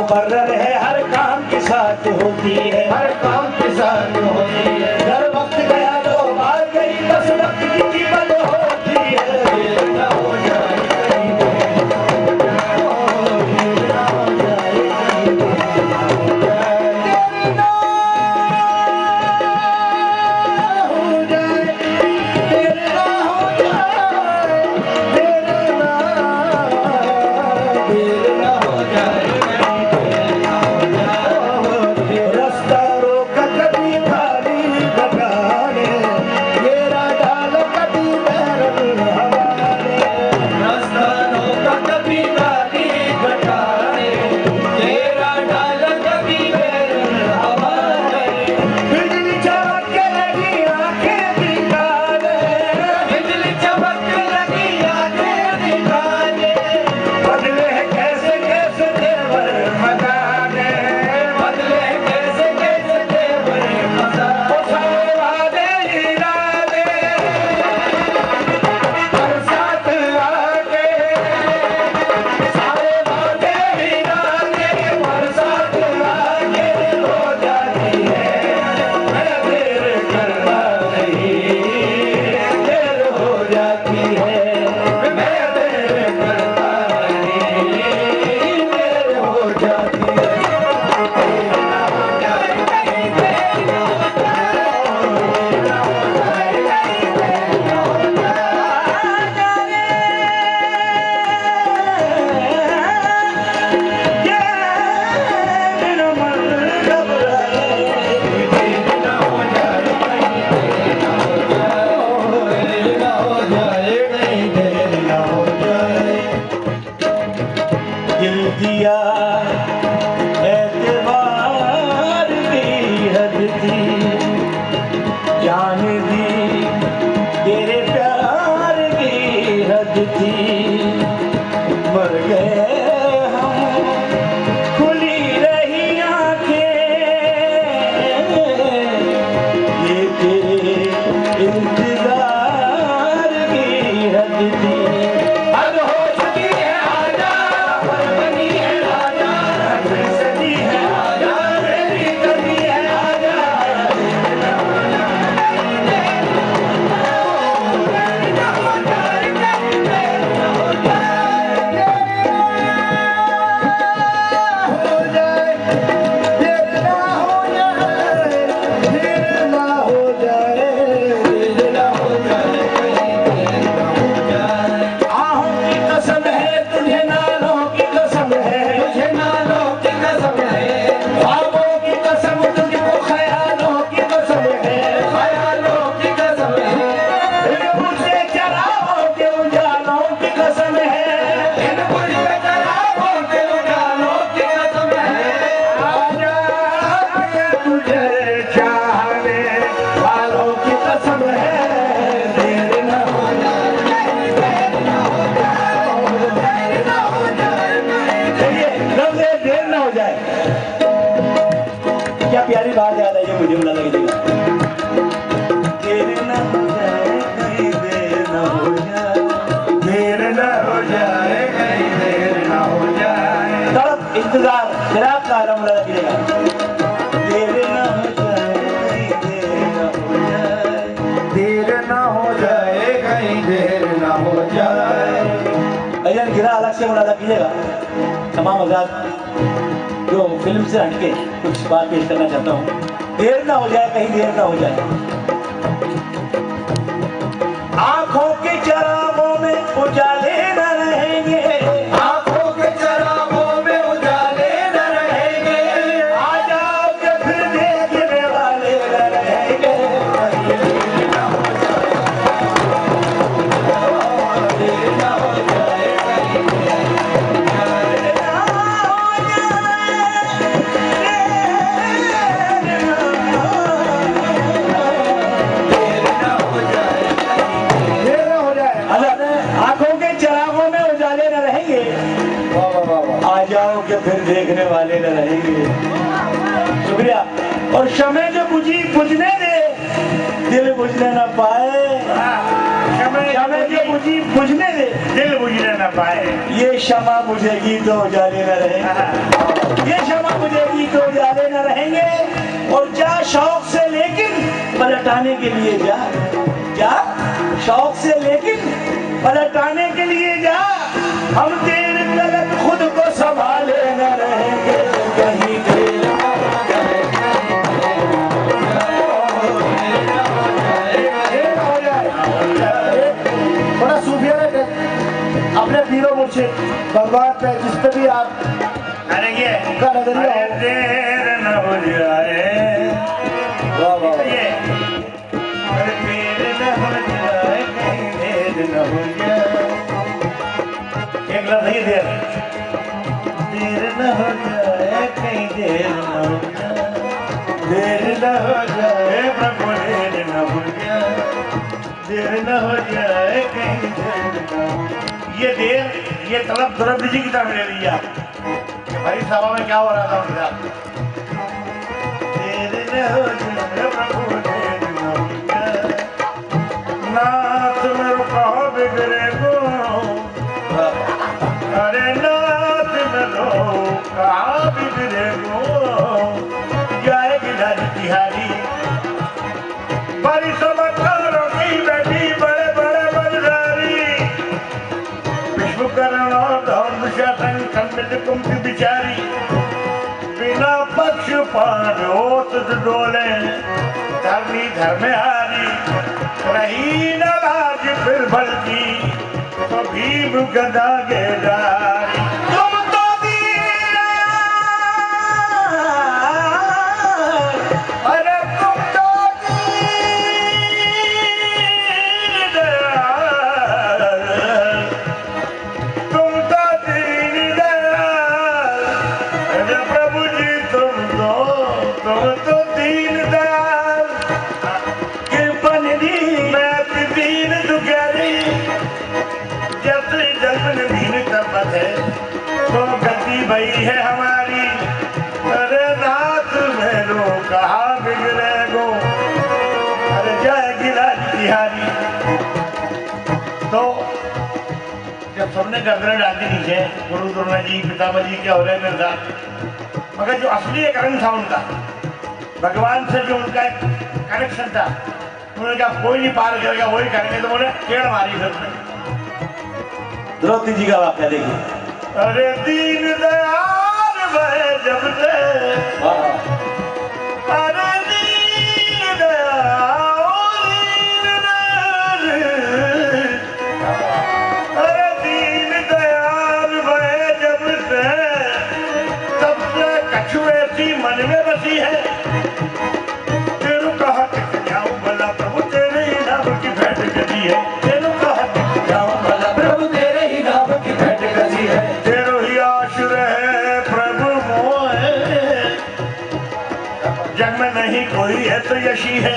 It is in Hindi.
मुकर्रर है, हर काम के साथ होती है, हर काम के साथ होती है। हर वक्त गया तो बात गई, बस वक्त की कीमत होती है। देर न हो जाए कहीं, प्यारी बात याद आई जो मुझे बुला लगी देगा। देर न हो जाए कहीं, देर न हो जाए, देर न हो जाए कहीं, देर न हो जाए। तड़प इंतजार फिराक का आलम बुला लगी देगा। देर न हो जाए कहीं, देर न हो जाए, देर न हो जाए कहीं, देर न हो जाए। अजन गिरा अलग से बुला कीजिएगा। तमाम आजाद जो फिल्म से हटके कुछ बात पेश करना चाहता हूँ। देर ना हो जाए कहीं, देर ना हो जाए। आंखों के चरागों में उजाले न रहेंगे, आंखों के चरागों में उजाले न रहेंगे। आ जाओ के फिर देखने वाले न रहेंगे। देर न हो जाए कहीं, के फिर देखने वाले न रहेंगे। शुक्रिया। और शमे जो बुझी बुझने दे, दिल बुझने न पाए। शमे जो बुझी बुझने दे, दिल बुझने न पाए। ये क्षमा बुझेगी तो उजाले न रहेंगे, ये क्षमा बुझेगी तो उजाले न रहेंगे। और जा शौक से लेकिन पलटाने के लिए जा, जा शौक से लेकिन पलटाने के लिए जा। हम देर तलक खुद को संभाले न रहेंगे, कहीं देर बड़ा सूफिया अपने पीरो मुर्शिद भगवान पे जिस पे भी आप करेंगे का नजरिया अरे हो। देर न हो जाए, वाह वाह ये अरे देर न हो जाए, कहीं देर न हो जाए। एक लफ्ज़ है देर, देर न हो जाए, कहीं देर न हो जाए, देर न हो जाए प्रभु, देर न हो जाए, देर न हो जाए, कहीं देर न हो जाए। ये देर, ये तलब द्रौपदी जी की तरफ ले लिया कि भाई सभा में क्या हो रहा था उनका। देर न हो जाए प्रभु, देर न हो जाए, नाथ मेरो कहो बिगड़े गो, अरे नाथ मेरो कहा बिगड़े गो, जाएगी राज तिहारी बड़ी समझदारों की बेटी, बड़े बड़े बलदारी, विश्वकर्ण और धौंधशासन खंडित कुंती बिचारी, बिना पक्षपात होत डोले, धर्मी धर्महारी, रही न लाज फिर भलती, तो भीम गदा के डारी। तुम तो दीन, अरे तुम तो दीन, तुम तो दीन, अरे प्रभु जी तुम तो दीन दयाल, कृपन दी मैं भी दीन दुखियारी, जैसे जन्म दीन करपत है तो गति भई है हमारी, अरे नाथ मेरो कहा बिगड़े गो, अरे जाएगी राज तिहारी। तो जब सबने गर्दन डाल दी नीचे, गुरु द्रोण जी, पितामह जी क्या हो रहा है मेरे साथ, मगर जो असली एक रंग था उनका, भगवान से जो उनका एक कनेक्शन था, उन्होंने कहा कोई नहीं पार करेगा, वही करेंगे। तो उन्होंने टेढ़ मारी फिर उसने। द्रौपदी जी का वाक्य देखिए। अरे दीन दयाल वह जब से, अरे दीन दयाल, अरे दीन दयाल वह जब से, तब से कछुए सी मन में बसी है, तेरू कहा टिक जाऊं भला प्रभु, तेरे ही नाम की भेंट गदी है, तेरू कहा टिक जाऊं भला प्रभु, तेरे ही नाम की भेंट गदी है, तेरो ही आश्रय है प्रभु मोहे, जग में नहीं कोई है तो यशी है,